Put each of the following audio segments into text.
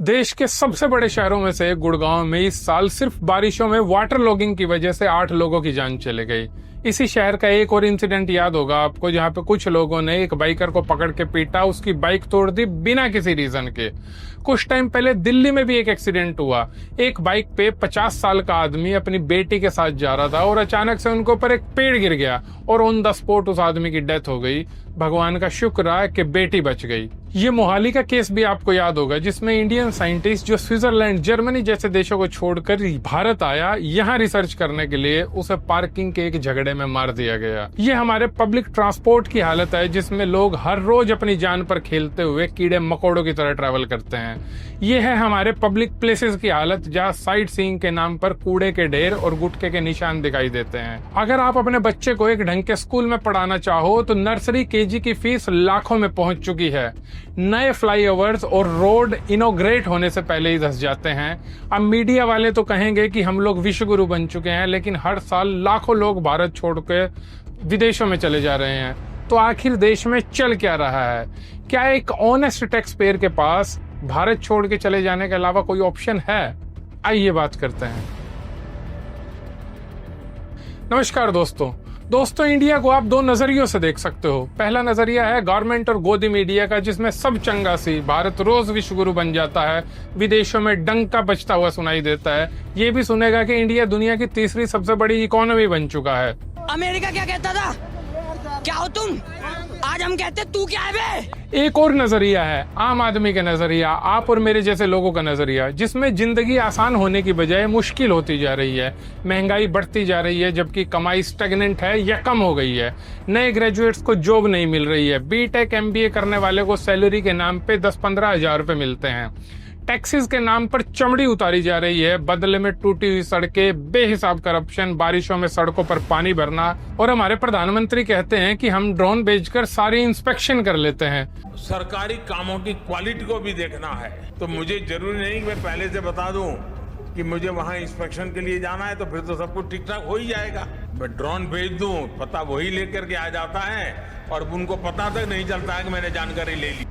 देश के सबसे बड़े शहरों में से गुड़गांव में इस साल सिर्फ बारिशों में वाटर लॉगिंग की वजह से 8 लोगों की जान चली गई। इसी शहर का एक और इंसिडेंट याद होगा आपको, जहां पे कुछ लोगों ने एक बाइकर को पकड़ के पीटा, उसकी बाइक तोड़ दी बिना किसी रीजन के। कुछ टाइम पहले दिल्ली में भी एक एक्सीडेंट हुआ। एक बाइक पे 50 साल का आदमी अपनी बेटी के साथ जा रहा था और अचानक से उनके ऊपर एक पेड़ गिर गया और ऑन द स्पॉट उस आदमी की डेथ हो गई। भगवान का शुक्र है कि बेटी बच गई। ये मोहाली का केस भी आपको याद होगा, जिसमें इंडियन साइंटिस्ट जो स्विट्जरलैंड, जर्मनी जैसे देशों को छोड़कर भारत आया यहाँ रिसर्च करने के लिए, उसे पार्किंग के एक झगड़े में मार दिया गया। ये हमारे पब्लिक ट्रांसपोर्ट की हालत है, जिसमें लोग हर रोज अपनी जान पर खेलते हुए कीड़े मकोड़ों की तरह ट्रैवल करते हैं। ये है हमारे पब्लिक प्लेसेस की हालत, जहाँ साइट सीइंग के नाम पर कूड़े के ढेर और गुटखे के निशान दिखाई देते हैं। अगर आप अपने बच्चे को एक ढंग के स्कूल में पढ़ाना चाहो तो नर्सरी केजी की फीस लाखों में पहुंच चुकी है। नए फ्लाईओवर्स और रोड इनोग्रेट होने से ही ही धस जाते हैं। अब मीडिया वाले तो कहेंगे कि हम लोग विश्व गुरु बन चुके हैं, लेकिन हर साल लाखों लोग भारत छोड़ के विदेशों में चले जा रहे हैं। तो आखिर देश में चल क्या रहा है? क्या एक ऑनेस्ट टैक्स पेयर के पास भारत छोड़ के चले जाने के अलावा कोई ऑप्शन है? आइए बात करते हैं। नमस्कार दोस्तों, इंडिया को आप दो नजरियों से देख सकते हो। पहला नजरिया है गवर्नमेंट और गोदी मीडिया का, जिसमें सब चंगा सी भारत रोज विश्व गुरु बन जाता है, विदेशों में डंका बजता हुआ सुनाई देता है। ये भी सुनेगा कि इंडिया दुनिया की तीसरी सबसे बड़ी इकोनॉमी बन चुका है। अमेरिका क्या कहता था, क्या हो तुम? आज हम कहते तू क्या है बे? एक और नजरिया है आम आदमी का नजरिया, आप और मेरे जैसे लोगों का नजरिया, जिसमें जिंदगी आसान होने की बजाय मुश्किल होती जा रही है। महंगाई बढ़ती जा रही है, जबकि कमाई स्टैग्नेंट है या कम हो गई है। नए ग्रेजुएट्स को जॉब नहीं मिल रही है। बीटेक एमबीए करने वाले को सैलरी के नाम पे 10-15 हजार रुपए मिलते हैं। टैक्सेस के नाम पर चमड़ी उतारी जा रही है, बदले में टूटी हुई सड़कें, बेहिसाब करप्शन, बारिशों में सड़कों पर पानी भरना। और हमारे प्रधानमंत्री कहते हैं कि हम ड्रोन भेजकर सारी इंस्पेक्शन कर लेते हैं। सरकारी कामों की क्वालिटी को भी देखना है, तो मुझे जरूरी नहीं कि मैं पहले से बता दूं कि मुझे वहां इंस्पेक्शन के लिए जाना है, तो फिर तो सब कुछ ठीक ठाक हो ही जाएगा। मैं ड्रोन भेज दूं, पता वही लेकर के आ जाता है और उनको पता तक नहीं चलता है कि मैंने जानकारी ले ली।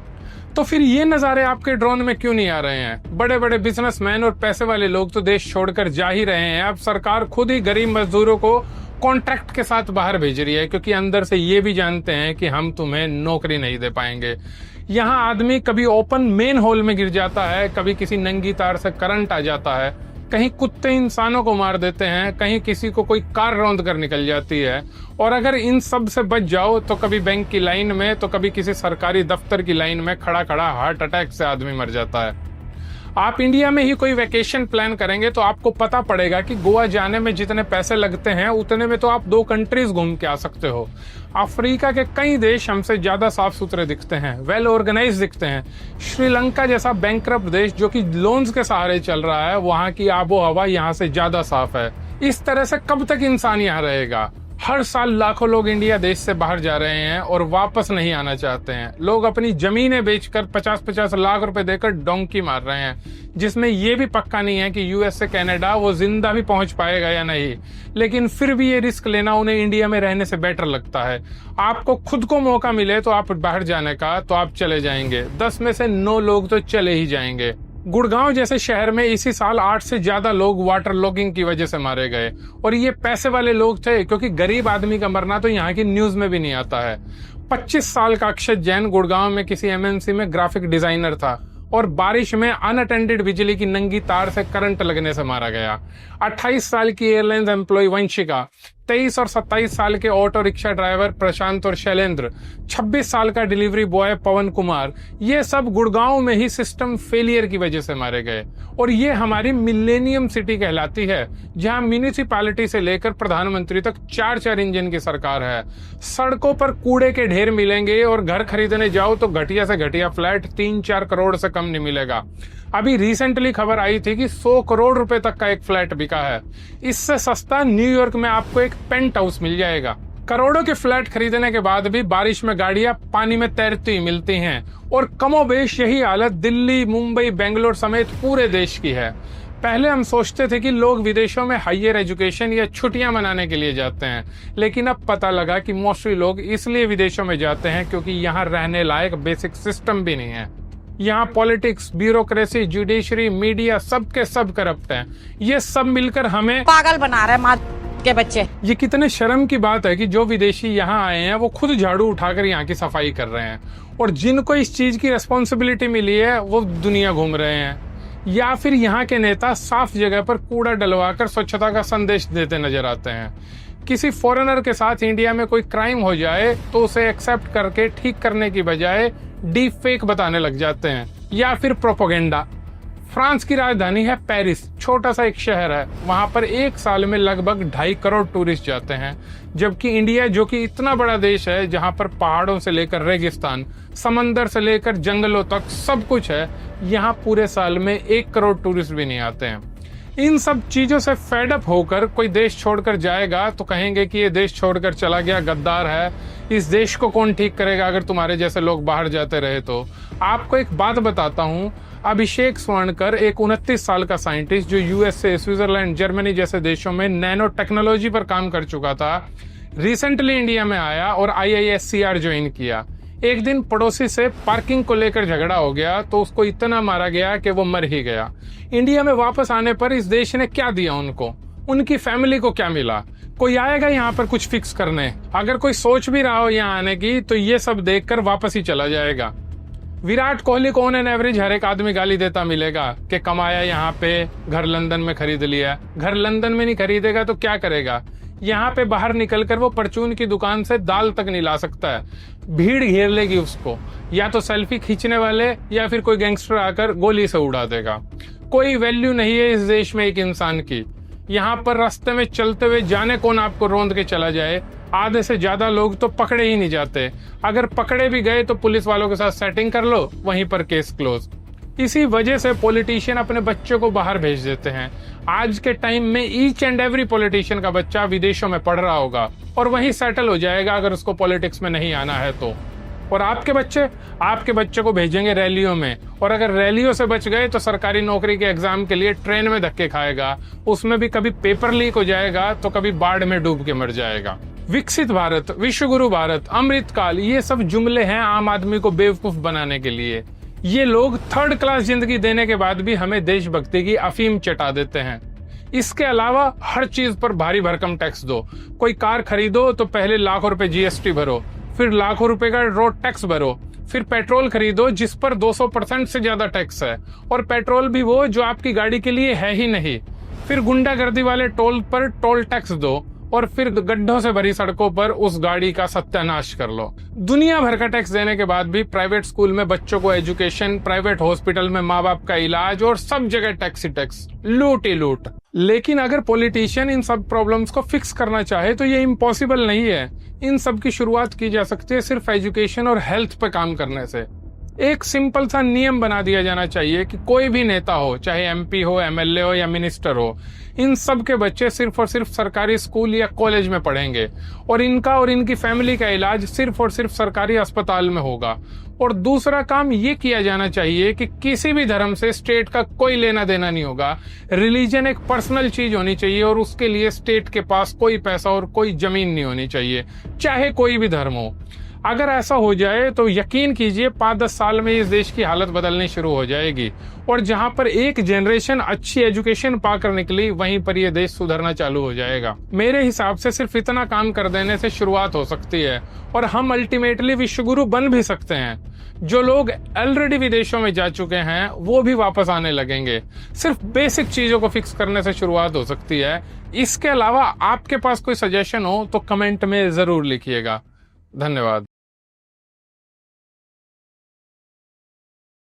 तो फिर ये नजारे आपके ड्रोन में क्यों नहीं आ रहे हैं? बड़े बड़े बिजनेसमैन और पैसे वाले लोग तो देश छोड़कर जा ही रहे हैं। अब सरकार खुद ही गरीब मजदूरों को कॉन्ट्रैक्ट के साथ बाहर भेज रही है, क्योंकि अंदर से ये भी जानते हैं कि हम तुम्हें नौकरी नहीं दे पाएंगे। यहाँ आदमी कभी ओपन मेन होल में गिर जाता है, कभी किसी नंगी तार से करंट आ जाता है, कहीं कुत्ते इंसानों को मार देते हैं, कहीं किसी को कोई कार रौंद कर निकल जाती है। और अगर इन सब से बच जाओ तो कभी बैंक की लाइन में, तो कभी किसी सरकारी दफ्तर की लाइन में खड़ा खड़ा हार्ट अटैक से आदमी मर जाता है। आप इंडिया में ही कोई वेकेशन प्लान करेंगे तो आपको पता पड़ेगा कि गोवा जाने में जितने पैसे लगते हैं उतने में तो आप 2 कंट्रीज घूम के आ सकते हो। अफ्रीका के कई देश हमसे ज्यादा साफ सुथरे दिखते हैं, वेल ऑर्गेनाइज दिखते हैं। श्रीलंका जैसा बैंकरप्ट देश जो कि लोन्स के सहारे चल रहा है, वहाँ की आबो हवा यहाँ से ज्यादा साफ है। इस तरह से कब तक इंसान यहाँ रहेगा? हर साल लाखों लोग इंडिया देश से बाहर जा रहे हैं और वापस नहीं आना चाहते हैं। लोग अपनी जमीनें बेचकर 50-50 लाख रुपए देकर डोंकी मार रहे हैं, जिसमें ये भी पक्का नहीं है कि यूएस से कनाडा वो जिंदा भी पहुंच पाएगा या नहीं। लेकिन फिर भी ये रिस्क लेना उन्हें इंडिया में रहने से बेटर लगता है। आपको खुद को मौका मिले तो आप बाहर जाने का, तो आप चले जाएंगे। 10 में से 9 लोग तो चले ही जाएंगे। गुड़गांव जैसे शहर में इसी साल 8 से ज्यादा लोग वाटर लॉगिंग की वजह से मारे गए, और ये पैसे वाले लोग थे, क्योंकि गरीब आदमी का मरना तो यहाँ की न्यूज में भी नहीं आता है। 25 साल का अक्षत जैन गुड़गांव में किसी एमएनसी में ग्राफिक डिजाइनर था और बारिश में अनअटेंडेड बिजली की नंगी तार से करंट लगने से मारा गया। 28 साल की एयरलाइंस एम्प्लॉय वंशिका, 23 और 27 साल के ऑटो रिक्शा ड्राइवर प्रशांत और शैलेंद्र, 26 साल का डिलीवरी बॉय पवन कुमार, ये सब गुड़गांव में ही सिस्टम फेलियर की वजह से मारे गए। और ये हमारी मिलेनियम सिटी कहलाती है, जहां म्यूनिसिपैलिटी से लेकर प्रधानमंत्री तक 4-4 इंजन की सरकार है। सड़कों पर कूड़े के ढेर मिलेंगे और घर खरीदने जाओ तो घटिया से घटिया फ्लैट 3-4 करोड़ से कम नहीं मिलेगा। अभी रिसेंटली खबर आई थी कि 100 करोड़ रुपए तक का एक फ्लैट बिका है। इससे सस्ता न्यूयॉर्क में आपको एक पेंट हाउस मिल जाएगा। करोड़ों के फ्लैट खरीदने के बाद भी बारिश में गाड़ियां पानी में तैरती मिलती हैं, और कमोबेश यही हालत दिल्ली, मुंबई, बेंगलोर समेत पूरे देश की है। पहले हम सोचते थे कि लोग विदेशों में हायर एजुकेशन या छुट्टियां मनाने के लिए जाते हैं, लेकिन अब पता लगा कि मोस्टली लोग इसलिए विदेशों में जाते हैं क्योंकि यहाँ रहने लायक बेसिक सिस्टम भी नहीं है। यहाँ पॉलिटिक्स, ब्यूरोक्रेसी, जुडिशरी, मीडिया सबके सब करप्ट हैं। ये सब मिलकर हमें पागल बना रहे हैं माँ के बच्चे। ये कितने शर्म की बात है कि जो विदेशी यहाँ आए हैं वो खुद झाड़ू उठाकर यहाँ की सफाई कर रहे हैं, और जिनको इस चीज की रिस्पॉन्सिबिलिटी मिली है वो दुनिया घूम रहे हैं। या फिर यहाँ के नेता साफ जगह पर कूड़ा डलवाकर स्वच्छता का संदेश देते नजर आते हैं। किसी फॉरेनर के साथ इंडिया में कोई क्राइम हो जाए तो उसे एक्सेप्ट करके ठीक करने की बजाय डीप फेक बताने लग जाते हैं, या फिर प्रोपोगेंडा। फ्रांस की राजधानी है पेरिस, छोटा सा एक शहर है। वहां पर एक साल में लगभग 2.5 करोड़ टूरिस्ट जाते हैं, जबकि इंडिया जो कि इतना बड़ा देश है जहां पर पहाड़ों से लेकर रेगिस्तान, समंदर से लेकर जंगलों तक सब कुछ है, यहाँ पूरे साल में 1 करोड़ टूरिस्ट भी नहीं आते हैं। इन सब चीजों से फेड अप होकर कोई देश छोड़कर जाएगा तो कहेंगे कि ये देश छोड़कर चला गया गद्दार है, इस देश को कौन ठीक करेगा अगर तुम्हारे जैसे लोग बाहर जाते रहे तो। आपको एक बात बताता हूँ, अभिषेक स्वर्णकर एक 29 साल का साइंटिस्ट जो यूएसए, स्विट्जरलैंड, जर्मनी जैसे देशों में नैनो टेक्नोलॉजी पर काम कर चुका था, रिसेंटली इंडिया में आया और IISCR ज्वाइन किया। एक दिन पड़ोसी से पार्किंग को लेकर झगड़ा हो गया तो उसको इतना मारा गया कि वो मर ही गया। इंडिया में वापस आने पर इस देश ने क्या दिया उनको, उनकी फैमिली को क्या मिला? कोई आएगा यहाँ पर कुछ फिक्स करने? अगर कोई सोच भी रहा हो यहाँ आने की तो ये सब देखकर वापस ही चला जाएगा। विराट कोहली को ऑन एन एवरेज हर एक आदमी गाली देता मिलेगा कि कमाया यहाँ पे, घर लंदन में खरीद लिया। घर लंदन में नहीं खरीदेगा तो क्या करेगा? यहाँ पे बाहर निकलकर वो परचून की दुकान से दाल तक नहीं ला सकता है, भीड़ घेर लेगी उसको, या तो सेल्फी खींचने वाले या फिर कोई गैंगस्टर आकर गोली से उड़ा देगा। कोई वैल्यू नहीं है इस देश में एक इंसान की। यहाँ पर रास्ते में चलते हुए जाने कौन आपको रोंद के चला जाए, आधे से ज्यादा लोग तो पकड़े ही नहीं जाते। अगर पकड़े भी गए तो पुलिस वालों के साथ सेटिंग कर लो, वहीं पर केस क्लोज। इसी वजह से पॉलिटिशियन अपने बच्चों को बाहर भेज देते हैं। आज के टाइम में ईच एंड एवरी पॉलिटिशियन का बच्चा विदेशों में पढ़ रहा होगा और वहीं सेटल हो जाएगा अगर उसको पॉलिटिक्स में नहीं आना है तो। और आपके बच्चे को भेजेंगे रैलियों में, और अगर रैलियों से बच गए तो सरकारी नौकरी के एग्जाम के लिए ट्रेन में धक्के खाएगा, उसमें भी कभी पेपर लीक हो जाएगा तो कभी बाढ़ में डूब के मर जाएगा। विकसित भारत, विश्वगुरु भारत, अमृतकाल, ये सब जुमले हैं आम आदमी को बेवकूफ बनाने के लिए। ये लोग 3rd क्लास जिंदगी देने के बाद भी हमें देशभक्ति की अफीम चटा देते हैं। इसके अलावा हर चीज पर भारी भरकम टैक्स दो। कोई कार खरीदो तो पहले लाखों रुपए GST भरो, फिर लाखों रुपए का रोड टैक्स भरो, फिर पेट्रोल खरीदो जिस पर 200% से ज्यादा टैक्स है, और पेट्रोल भी वो जो आपकी गाड़ी के लिए है ही नहीं। फिर गुंडागर्दी वाले टोल पर टोल टैक्स दो, और फिर गड्ढों से भरी सड़कों पर उस गाड़ी का सत्यानाश कर लो। दुनिया भर का टैक्स देने के बाद भी प्राइवेट स्कूल में बच्चों को एजुकेशन, प्राइवेट हॉस्पिटल में माँ बाप का इलाज, और सब जगह टैक्स ही टैक्स, लूट ही लूट। लेकिन अगर पॉलिटिशियन इन सब प्रॉब्लम्स को फिक्स करना चाहे तो ये इम्पॉसिबल नहीं है। इन सब की शुरुआत की जा सकती है सिर्फ एजुकेशन और हेल्थ पे काम करने से। एक सिंपल सा नियम बना दिया जाना चाहिए कि कोई भी नेता हो, चाहे MP हो, MLA हो या मिनिस्टर हो, इन सब के बच्चे सिर्फ और सिर्फ सरकारी स्कूल या कॉलेज में पढ़ेंगे, और इनका और इनकी फैमिली का इलाज सिर्फ और सिर्फ सरकारी अस्पताल में होगा। और दूसरा काम ये किया जाना चाहिए कि किसी भी धर्म से स्टेट का कोई लेना देना नहीं होगा। रिलीजन एक पर्सनल चीज होनी चाहिए और उसके लिए स्टेट के पास कोई पैसा और कोई जमीन नहीं होनी चाहिए, चाहे कोई भी धर्म हो। अगर ऐसा हो जाए तो यकीन कीजिए 5-10 साल में इस देश की हालत बदलनी शुरू हो जाएगी, और जहां पर एक जनरेशन अच्छी एजुकेशन पाकर निकली वहीं पर यह देश सुधरना चालू हो जाएगा। मेरे हिसाब से सिर्फ इतना काम कर देने से शुरुआत हो सकती है, और हम अल्टीमेटली विश्वगुरु बन भी सकते हैं। जो लोग ऑलरेडी विदेशों में जा चुके हैं वो भी वापस आने लगेंगे। सिर्फ बेसिक चीजों को फिक्स करने से शुरुआत हो सकती है। इसके अलावा आपके पास कोई सजेशन हो तो कमेंट में जरूर लिखिएगा। धन्यवाद।